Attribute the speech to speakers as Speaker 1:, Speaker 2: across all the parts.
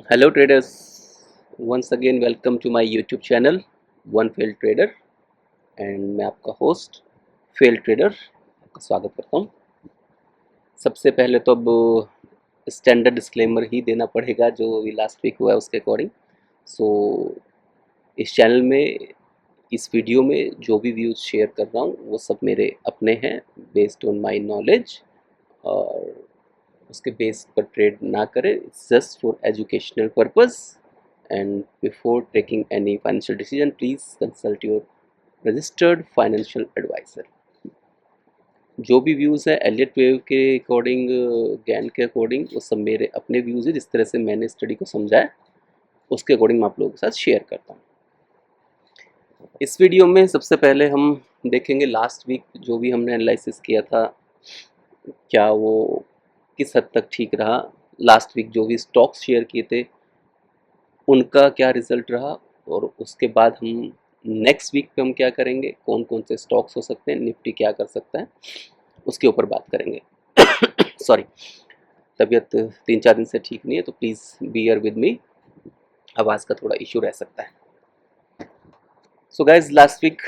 Speaker 1: Hello traders, once again welcome to my YouTube channel One Failed Trader and मैं आपका host fail trader आपका स्वागत करता हूँ। सबसे पहले तो अब स्टैंडर्ड डिस्क्लेमर ही देना पड़ेगा जो अभी लास्ट वीक हुआ है उसके अकॉर्डिंग। सो इस चैनल में इस वीडियो में जो भी व्यूज़ शेयर कर रहा हूँ वो सब मेरे अपने हैं बेस्ड ऑन माई नॉलेज, और उसके बेस पर ट्रेड ना करें। It's just for educational purpose and before taking any financial decision please consult your registered financial advisor। जो भी व्यूज़ है एलियट वेव के अकॉर्डिंग, गैन के अकॉर्डिंग, वो सब मेरे अपने व्यूज़ है। जिस तरह से मैंने स्टडी को समझा है उसके अकॉर्डिंग मैं आप लोगों के साथ शेयर करता हूँ। इस वीडियो में सबसे पहले हम देखेंगे लास्ट वीक जो भी हमने एनालिसिस किया था क्या वो किस हद तक ठीक रहा। लास्ट वीक जो भी स्टॉक्स शेयर किए थे उनका क्या रिजल्ट रहा, और उसके बाद हम नेक्स्ट वीक पे हम क्या करेंगे, कौन कौन से स्टॉक्स हो सकते हैं, निफ्टी क्या कर सकता है, उसके ऊपर बात करेंगे। सॉरी, तबीयत 3-4 दिन से ठीक नहीं है तो प्लीज़ बियर विद मी, आवाज़ का थोड़ा इशू रह सकता है। सो गाइज लास्ट वीक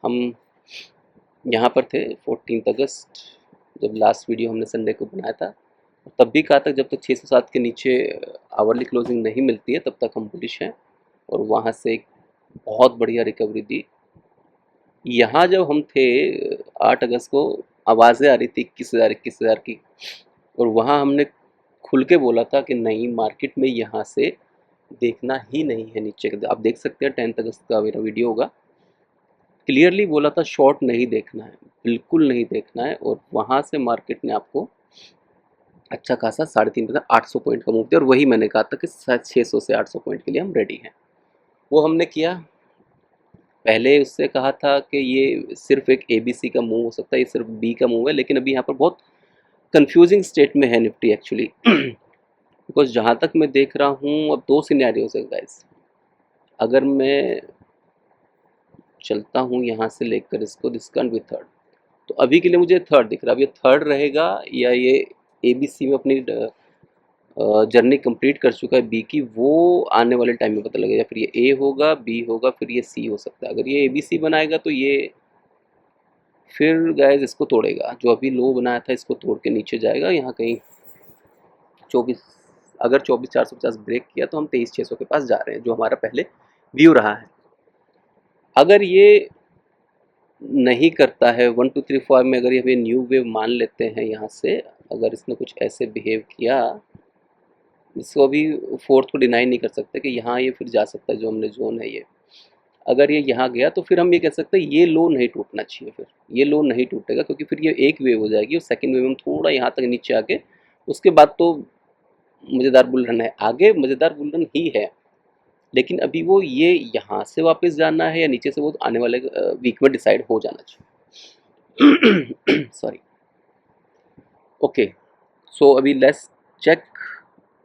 Speaker 1: हम यहाँ पर थे 14 अगस्त, जब लास्ट वीडियो हमने संडे को बनाया था। तब भी कहा था जब तक 607 के नीचे आवरली क्लोजिंग नहीं मिलती है तब तक हम बुलिश हैं, और वहाँ से एक बहुत बढ़िया रिकवरी दी। यहाँ जब हम थे 8 अगस्त को आवाज़ें आ रही थी 21,000 की, और वहाँ हमने खुल के बोला था कि नहीं, मार्केट में यहाँ से देखना ही नहीं है नीचे। आप देख सकते हैं 10 अगस्त का मेरा वीडियो होगा, क्लियरली बोला था शॉर्ट नहीं देखना है, बिल्कुल नहीं देखना है। और वहाँ से मार्केट ने आपको अच्छा खासा 3.5% 800 पॉइंट का मूव दिया, और वही मैंने कहा था कि 600 से 800 पॉइंट के लिए हम रेडी हैं। वो हमने किया। पहले उससे कहा था कि ये सिर्फ एक ABC का मूव हो सकता है, ये सिर्फ B का मूव है, लेकिन अभी यहाँ पर बहुत कंफ्यूजिंग स्टेट में है निफ्टी एक्चुअली। बिकॉज जहाँ तक मैं देख रहा हूँ अब दो सिनेरियोज है गाइस। अगर मैं चलता हूँ यहाँ से लेकर इसको, दिस कैन बी थर्ड, तो अभी के लिए मुझे थर्ड दिख रहा है। अब ये थर्ड रहेगा या ये ABC में अपनी जर्नी कंप्लीट कर चुका है B की, वो आने वाले टाइम में पता लगेगा। फिर ये A होगा, B होगा, फिर ये C हो सकता है। अगर ये ABC बनाएगा तो ये फिर गाइस इसको तोड़ेगा, जो अभी लो बनाया था इसको तोड़ के नीचे जाएगा यहाँ कहीं 24। अगर 24,450 ब्रेक किया तो हम 23,600 के पास जा रहे हैं, जो हमारा पहले व्यू रहा है। अगर ये नहीं करता है 1 2 3 4 में, अगर ये न्यू वेव मान लेते हैं यहाँ से, अगर इसने कुछ ऐसे बिहेव किया, इसको अभी फोर्थ को डिनाई नहीं कर सकते कि यहाँ ये फिर जा सकता है, जो हमने जोन है ये। अगर ये यहाँ गया तो फिर हम ये कह सकते हैं ये लो नहीं टूटना चाहिए, फिर ये लो नहीं टूटेगा, क्योंकि फिर ये एक वेव हो जाएगी और सेकंड वेव में थोड़ा यहाँ तक नीचे आके उसके बाद तो मज़ेदार बुल रन है। आगे मज़ेदार बुल रन ही है, लेकिन अभी वो ये यहाँ से वापस जाना है या नीचे से, वो आने वाले वीक में डिसाइड हो जाना चाहिए। सॉरी। ओके, सो अभी लेट्स चेक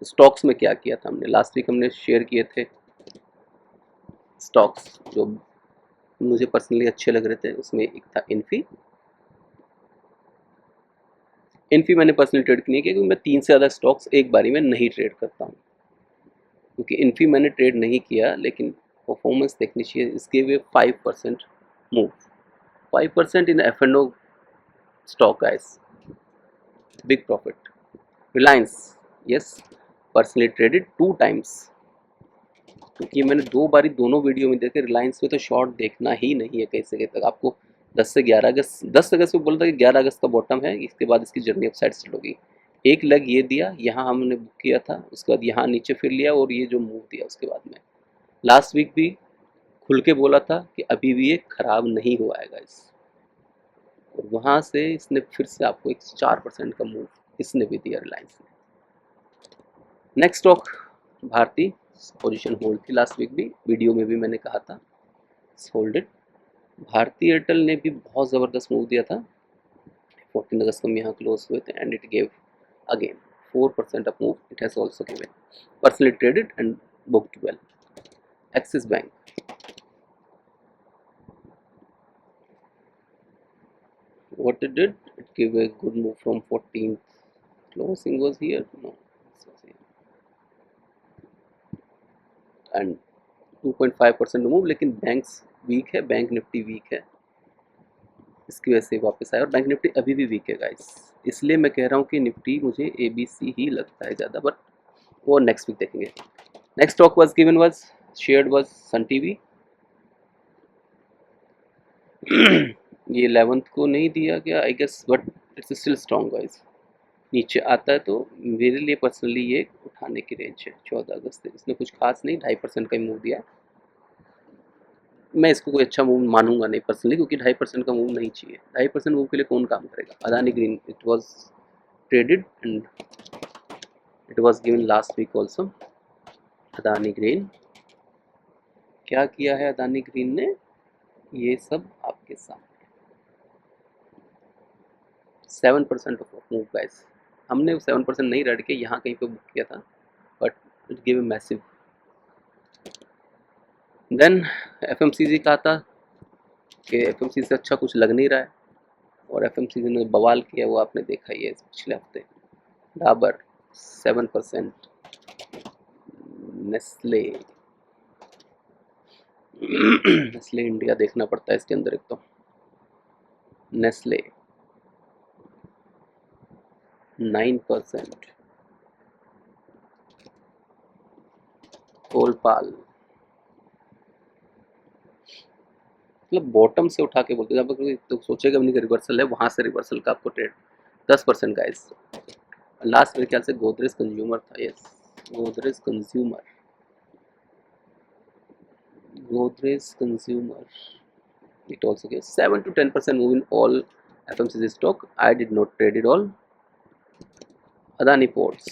Speaker 1: स्टॉक्स में क्या किया था हमने। लास्ट वीक हमने शेयर किए थे स्टॉक्स जो मुझे पर्सनली अच्छे लग रहे थे। उसमें एक था इन्फी। इन्फी मैंने पर्सनली ट्रेड नहीं किया क्योंकि मैं 3 से ज़्यादा स्टॉक्स एक बारी में नहीं ट्रेड करता हूँ। क्योंकि इन्फी मैंने ट्रेड नहीं किया, लेकिन परफॉर्मेंस देखनी चाहिए। इसके वे 5% मूव, 5% इन F&O stock guys, big profit. Reliance, yes, personally traded 2 times, क्योंकि मैंने 2 बारी दोनों वीडियो में देखे। रिलायंस में तो शॉर्ट देखना ही नहीं है कैसे के तक। आपको 10 से 11 अगस्त, 10 अगस्त को बोला था कि 11 अगस्त का बॉटम है, इसके बाद इसकी जर्नी अपसाइड स्टार्ट होगी। एक लेग ये दिया, यहाँ हमने बुक किया था, उसके बाद यहाँ नीचे फिर लिया और ये जो मूव दिया उसके बाद में लास्ट वीक भी खुल के बोला था कि अभी भी ये खराब नहीं हुआ है गाइस। और वहाँ से इसने फिर से आपको एक 4% का मूव इसने भी दिया रिलायंस ने। Next stock Bharti, position hold थी लास्ट वीक भी, वीडियो में भी मैंने कहा था होल्डेड। भारती एयरटेल ने भी बहुत ज़बरदस्त मूव दिया था। 14 अगस्त को हम यहाँ क्लोज हुए थे and it gave again 4% up move. It has also given personally traded and booked well. Axis bank, what it did, it gave a good move from 14th. Closing was here, no, this was here. And 2.5% move, लेकिन banks week है, bank Nifty week है, इसकी वजह से वापस आया और bank Nifty अभी भी वीक है गाइस। इसलिए मैं कह रहा हूँ कि निफ्टी मुझे ABC ही लगता है ज़्यादा, बट वो नेक्स्ट वीक देखेंगे। Next stock was given was shared was Sun TV. ये 11th को नहीं दिया गया I guess, but it's still strong guys. नीचे आता है तो मेरे लिए पर्सनली ये उठाने की रेंज है। 14 अगस्त से इसने कुछ खास नहीं, 2.5% का ही मूव दिया है। मैं इसको कोई अच्छा मूव मानूंगा नहीं पर्सनली, क्योंकि 2.5% का मूव नहीं चाहिए। 2.5% मूव के लिए कौन काम करेगा। Adani Green, it was traded and it was given last week also. Adani Green क्या किया है अदानी ग्रीन ने, ये सब आपके सामने। 7% ऑफ मूव गाइस। हमने 7% नहीं रट के यहाँ कहीं पे बुक किया था, but it give a massive. Then FMCG कहा था कि FMCG से अच्छा कुछ लग नहीं रहा है, और FMCG ने बवाल किया वो आपने देखा ही है पिछले हफ्ते। डाबर 7%, नेस्ले नेस्ले इंडिया देखना पड़ता है इसके अंदर एक तो। नेस्ले 9%, कोलपाल, मतलब बॉटम से उठा के बोलते हैं, जब कोई तो सोचेगा नहीं कि रिवर्सल है, वहां से रिवर्सल का आपको ट्रेड 10% गाइस। लास्ट मेरे ख्याल से गोदरेज कंज्यूमर था, yes Godrej consumer, Godrej consumer, it also gives 7 to 10% move in all FMCG stock. I did not trade it all. Adani ports,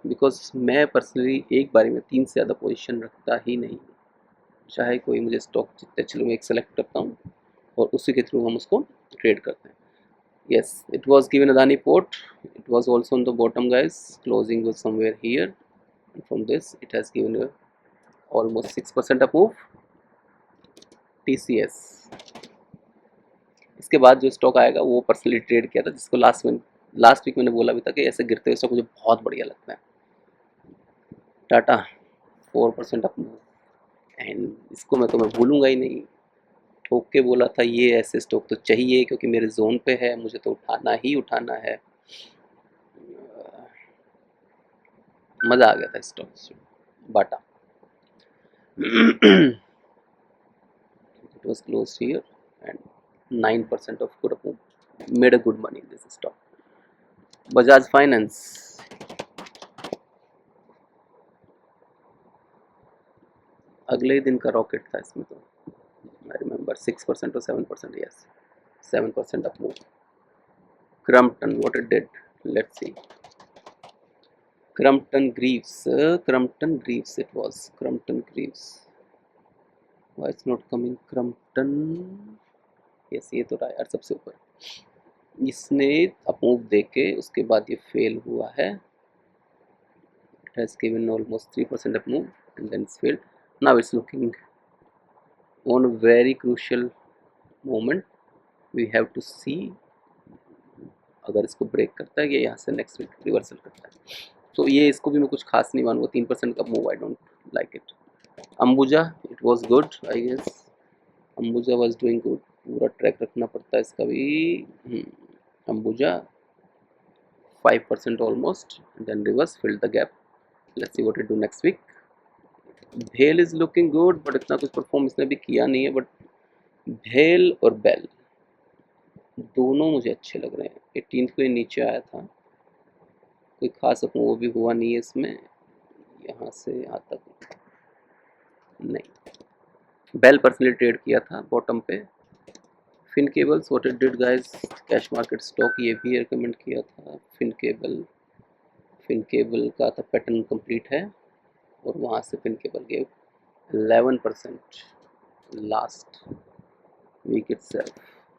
Speaker 1: because मैं पर्सनली एक बारी में 3 से ज़्यादा पोजीशन रखता ही नहीं, चाहे कोई मुझे स्टॉक जितने अच्छे मैं एक सेलेक्ट करता हूँ और उसी के थ्रू हम उसको ट्रेड करते हैं। yes, it was given Adani port, it was also on the bottom guys, closing was somewhere here, and from this it has given a almost 6% up move. TCS, इसके बाद जो स्टॉक आएगा वो personally trade किया था, जिसको last week मैंने बोला भी था कि ऐसे गिरते हुए स्टॉक मुझे बहुत बढ़िया लगता है। टाटा 4% अप मूव, एंड इसको मैं तुम्हें भूलूंगा ही नहीं, ठोक के बोला था ये ऐसे स्टॉक तो चाहिए क्योंकि मेरे जोन पे है, मुझे तो उठाना ही उठाना है। मज़ा आ गया था स्टॉक से। बाटा it was closed here and 9% of good move, made a good money in this stock. Bajaj Finance अगले ही दिन का रॉकेट था इसमें तो, I remember 6% or 7%, yes 7% of move. Crumpton, what it did, let's see. Crumpton Greaves, it was Crumpton Greaves. Why it's not coming Crumpton? yes ये तो रहा यार सबसे ऊपर, इसने अपमूव देके उसके बाद ये फेल हुआ है। it has given almost 3% up move and then it's failed. Now it's looking on a very crucial moment, we have to see अगर इसको ब्रेक करता है या यहाँ से नेक्स्ट वीक रिवर्सल करता है। तो ये इसको भी मैं कुछ खास नहीं मानूंगा, 3% का move, I don't like it. Ambuja, it was good I guess, Ambuja was doing good, पूरा ट्रैक रखना पड़ता है इसका भी। Ambuja 5% almost, then reverse filled the gap, let's see what it do next week. भेल इज लुकिंग गुड, बट इतना कुछ perform इसने भी किया नहीं है, बट भेल और बेल दोनों मुझे अच्छे लग रहे हैं। 18 को नीचे आया था, कोई खास वो भी हुआ नहीं है इसमें, यहाँ से यहाँ तक नहीं। बेल पर्सनली ट्रेड किया था बॉटम पे। Fin cables, what it did guys, cash market stock ये भी रिकमेंड किया था। फिन केबल का था पैटर्न कंप्लीट है, और वहाँ से फिन cable gave 11% last week itself.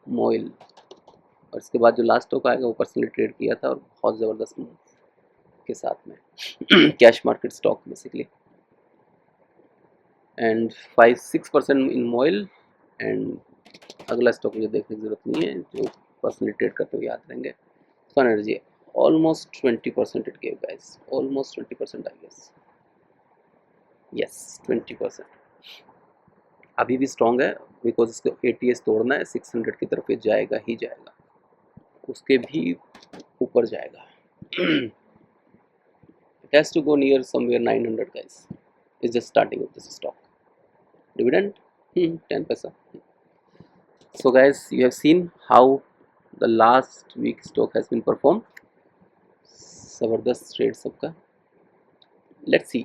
Speaker 1: MOIL, और इसके बाद जो लास्ट स्टॉक आएगा वो पर्सनली ट्रेड किया था और बहुत ज़बरदस्त मूव के साथ में cash market stock basically, and 5-6% in MOIL. And अगला स्टॉक मुझे देखने की जरूरत नहीं है, जो पर्सनली ट्रेड करते हुए याद रहेंगे। Sun Energy almost 20% it gave guys, almost 20% I guess. Yes 20%। अभी भी स्ट्रॉन्ग है बिकॉज इसको ATS तोड़ना है, 600 की तरफ ये जाएगा ही जाएगा, उसके भी ऊपर जाएगा। It has to go near somewhere 900 guys. It's just starting of this stock. Dividend 10 paisa. So guys, you have seen how the last week stock has been performed. जबरदस्त ट्रेड सबका। Let's see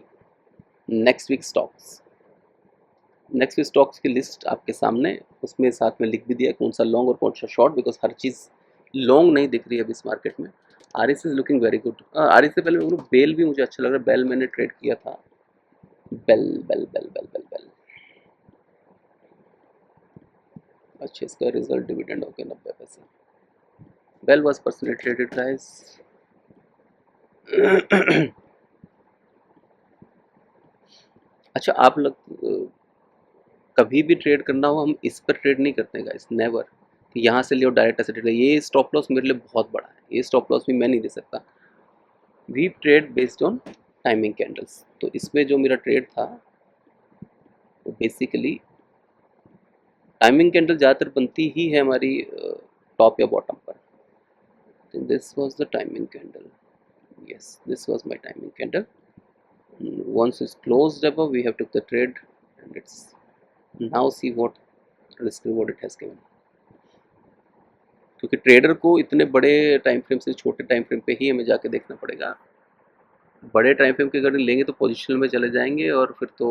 Speaker 1: next week stocks. Next week stocks की list आपके सामने, उसमें साथ में लिख भी दिया कौन सा लॉन्ग और कौन सा short, because her cheese long नहीं दिख रही है अभी इस मार्केट में। RS is looking very good. RS से पहले बेल भी मुझे अच्छा लग रहा है, बेल मैंने ट्रेड किया था। बेल बेल बेल बेल बेल बेल अच्छा, इसका रिजल्ट डिविडेंड हो गया 90 पैसे। BEL was personally traded guys. अच्छा, आप लोग कभी भी ट्रेड करना हो, हम इस पर ट्रेड नहीं करते गाइस, नेवर। यहाँ से लियो डायरेक्ट ऐसे ट्रेड, ये स्टॉप लॉस मेरे लिए बहुत बड़ा है, ये स्टॉप लॉस भी मैं नहीं दे सकता। We trade based on timing candles. तो इसमें जो मेरा ट्रेड था वो बेसिकली टाइमिंग कैंडल ज़्यादातर बनती ही है हमारी टॉप या बॉटम पर। This was the timing candle, yes, this was my timing candle. Once it's closed above, we have took the trade, and let's now see what risk reward it has given. क्योंकि trader को इतने बड़े time frame से छोटे time frame पे ही हमें जाके देखना पड़ेगा। बड़े टाइम फ्रेम के अगर लेंगे तो पोजिशन में चले जाएंगे और फिर तो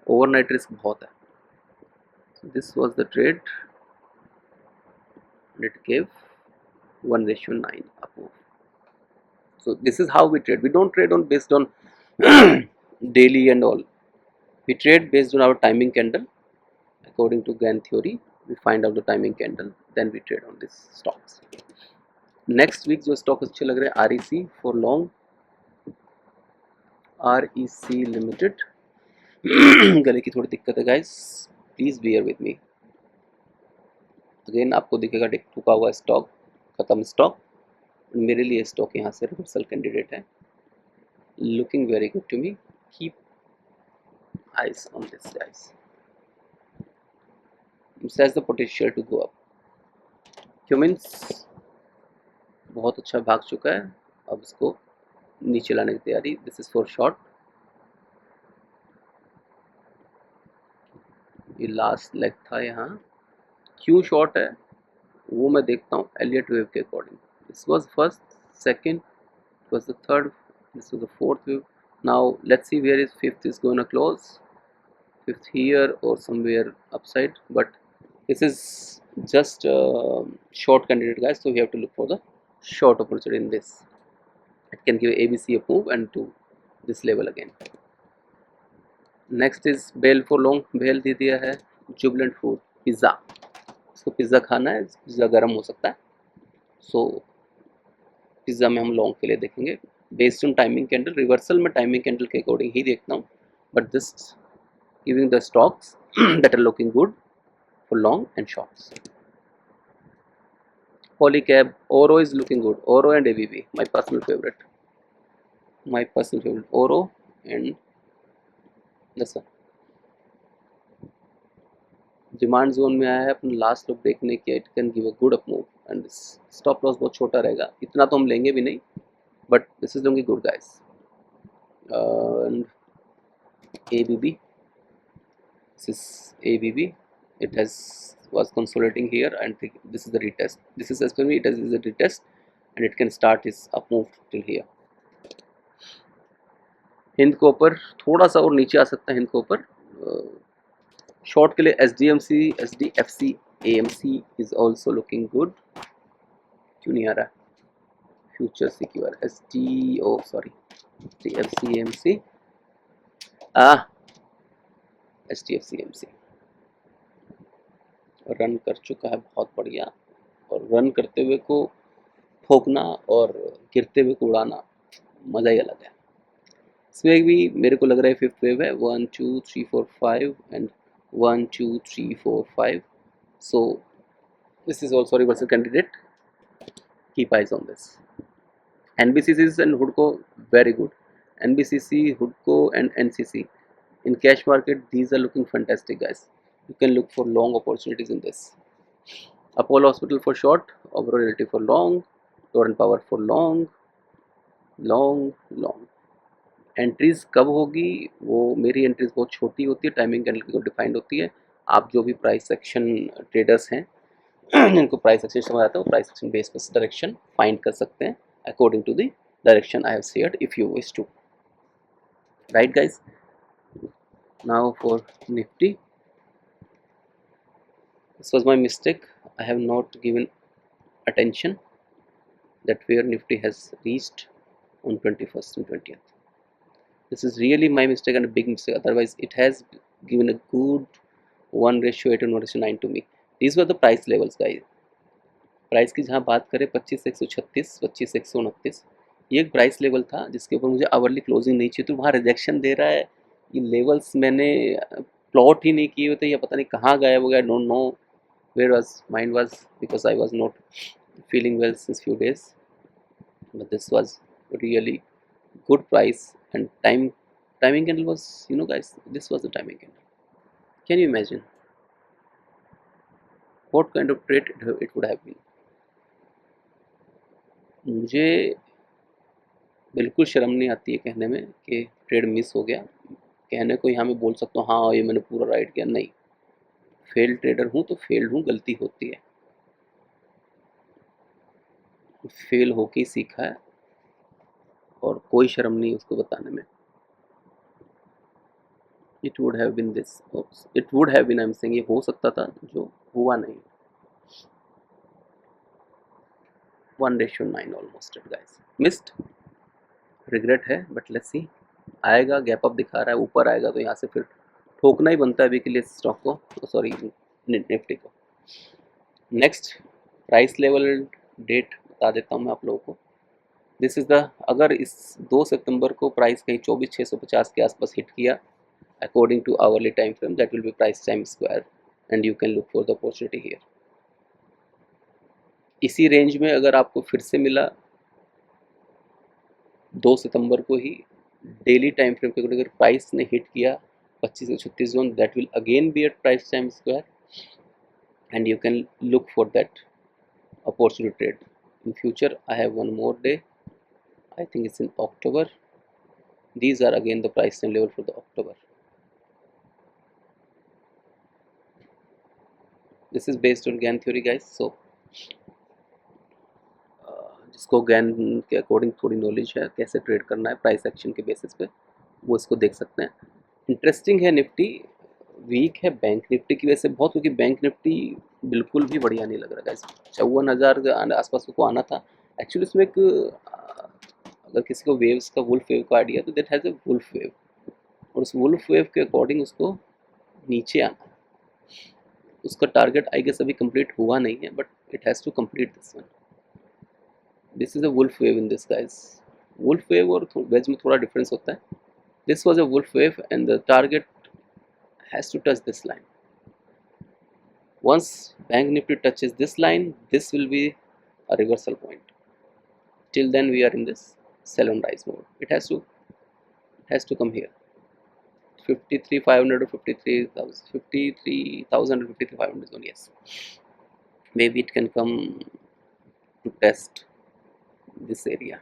Speaker 1: ओवरनाइट रिस्क बहुत है। This was the trade, it give 1:9 up. So this is how we trade. We don't trade on based on daily and all. We trade based on our timing candle. According to Gann theory, we find out the timing candle, then we trade on these stocks. Next week जो stock अच्छे लग रहे हैं, REC for long, REC Limited। गले की थोड़ी दिक्कत है guys, please bear with me। Again आपको दिखेगा टूका हुआ स्टॉक, खत्म स्टॉक। मेरे लिए स्टॉक यहाँ से रिवर्सल कैंडिडेट है, looking very good to me. Keep eyes on this guys, it has the potential to go up। Cummins बहुत अच्छा भाग चुका है, अब इसको नीचे लाने की तैयारी। दिस इज फॉर शॉर्ट, ये लास्ट लेग था यहाँ। क्यों शॉर्ट है वो मैं देखता हूँ एलियट वेव के according. This was first, second, was the third, this was the fourth wave। now let's see where is fifth is going to close, fifth here or somewhere upside, but this is just short candidate guys, so we have to look for the short opportunity in this। it can give ABC a move and to this level again। Next is BEL for long, BEL दे दिया है। Jubilant food pizza, इसको pizza खाना है, pizza गर्म हो सकता है, सो पिज़्ज़ा में हम लॉन्ग के लिए देखेंगे based on timing candle. Reversal में टाइमिंग कैंडल के अकॉर्डिंग ही देखता हूँ, but this giving the stocks that are looking good for long and shorts. Polycab, Oro is looking good, Oro and ABB, my personal favorite, Oro and this one। Demand zone में आया है, अपना last look देखने के, it can give a good up move and stop loss बहुत छोटा रहेगा, इतना तो हम लेंगे भी नहीं, but this is looking good guys. And ABB, this is ABB, it has was consolidating here and this is the retest, this is as per me it is a retest and it can start its up move till here। Hind को ऊपर थोड़ा सा और नीचे आ सकता है, हिंद को ऊपर शॉर्ट के लिए SDMC, SDFC, AMC is also looking good. क्यों नहीं आ रहा future secure SDO sorry SDFC AMC SDFC AMC run कर चुका है बहुत बढ़िया, और रन करते हुए को ठोकना और गिरते हुए को उड़ाना मज़ा ही अलग है। इसमें भी मेरे को लग रहा है फिफ्थ वेव है, 1 2 3 4 5 and 1 2 3 4 5, so this is also reversal candidate, keep eyes on this। NBCC and Hudco very good, NBCC, Hudco and NCC In cash market, these are looking fantastic, guys. You can look for long opportunities in this. Apollo Hospital for short, Oberoi Realty for long, Torrent Power for long, long, long. Entries कब होगी, वो मेरी entries बहुत छोटी होती है, timing candle को defined होती है। आप जो भी प्राइस एक्शन ट्रेडर्स हैं जिनको प्राइस एक्शन समझ आता है, वो प्राइस एक्शन बेस पर डायरेक्शन फाइंड कर सकते हैं according to the direction I have shared if you wish to, right guys. Now for Nifty, this was my mistake. I have not given attention that where Nifty has reached on 21st and 20th. This is really my mistake and a big mistake. Otherwise, it has given a good 1:8 and 1:9 to me. These were the price levels, guys. Price की जहाँ बात करें 25,136, 25,129, ये एक price level था जिसके ऊपर मुझे आवरली क्लोजिंग नहीं चाहिए, तो वहाँ रिजेक्शन दे रहा है। ये लेवल्स मैंने प्लॉट ही नहीं किए हुए थे, या पता नहीं कहाँ गायब हो गया, don't know where was mine was, because I was not feeling well since few days, but this was really good price and timing candle was, guys, this was the timing candle. Can you imagine what kind of trade it would have been? मुझे बिल्कुल शर्म नहीं आती है कहने में कि trade miss हो गया, कहने को यहाँ मैं बोल सकता हूँ हाँ ये मैंने पूरा राइट किया, नहीं, फेल ट्रेडर हूँ तो फेल्ड हूँ, गलती होती है, फेल होके ही सीखा है और कोई शर्म नहीं उसको बताने में। It would have been this, it would have been, I'm saying, ये हो सकता था, जो हुआ नहीं। 1:9 almost it, guys, missed, regret है, but let's see, आएगा, गैप अप दिखा रहा है, ऊपर आएगा तो यहाँ से फिर ठोकना ही बनता है अभी के लिए स्टॉक को, सॉरी निफ्टी को। नेक्स्ट प्राइस लेवल डेट बता देता हूँ मैं आप लोगों को। दिस इज द, अगर इस 2 सितंबर को प्राइस कहीं 24,650 के आसपास हिट किया according to hourly time frame, that will be price time square and you can look for the opportunity here. इसी रेंज में अगर आपको फिर से मिला 2 सितंबर को ही डेली टाइम फ्रेम के अगर प्राइस ने हिट किया 25 से 36 zone, that will again be at price time square and you can look for that opportunity trade in future. I have one more day, I think it's in October. These are again the price time level for the October. This is based on GAN theory, guys, so जिसको gain के according थोड़ी knowledge है कैसे trade करना है price action के basis पे, वो इसको देख सकते हैं। इंटरेस्टिंग है, निफ्टी वीक है बैंक निफ्टी की वजह से बहुत, क्योंकि बैंक निफ्टी बिल्कुल भी बढ़िया नहीं लग रहा है। 54,000 के आसपास को आना था एक्चुअली। इसमें एक अगर किसी को वेव्स का वुल्फ वेव का आइडिया, तो that has a wolf wave, और उस वुल्फ वेव के अकॉर्डिंग उसको नीचे आना है। उसका टारगेट आई गेस अभी कंप्लीट हुआ नहीं है, but it has to complete this one. This is a wolf wave in this, guys. Wolf wave और वेज में थोड़ा डिफरेंस होता है। This was a wolf wave and the target has to touch this line. Once bank nifty touches this line, this will be a reversal point. Till then we are in this sell and rise mode. It has to come here 53,500 or 53,000, 53,000 or 53,500 zone. Yes, maybe it can come to test this area.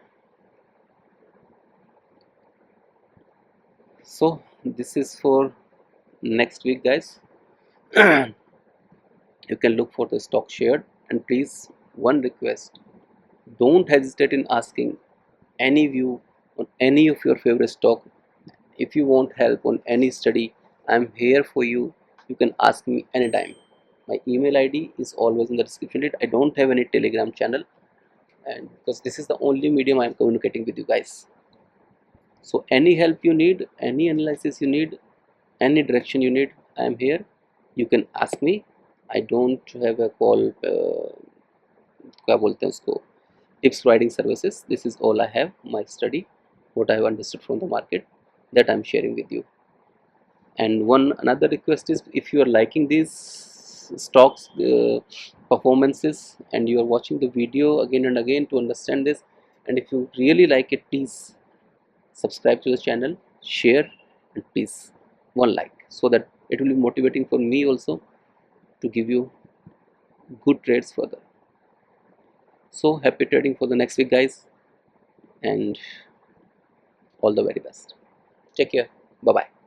Speaker 1: So this is for next week, guys. You can look for the stock shared, and please, one request, don't hesitate in asking any view on any of your favorite stock. If you want help on any study, I'm here for you. You can ask me anytime. My email ID is always in the description. I don't have any Telegram channel, and because this is the only medium I'm communicating with you guys. So any help you need, any analysis you need, any direction you need, I am here. You can ask me. I don't have a call, क्या बोलते हैं उसको, tips providing services. This is all I have, my study, what I have understood from the market, that I'm sharing with you. And one another request is, if you are liking these stocks performances and you are watching the video again and again to understand this, and if you really like it, please subscribe to the channel, share, and please one like, so that it will be motivating for me also to give you good trades further. So happy trading for the next week, guys, and all the very best. Take care. Bye bye.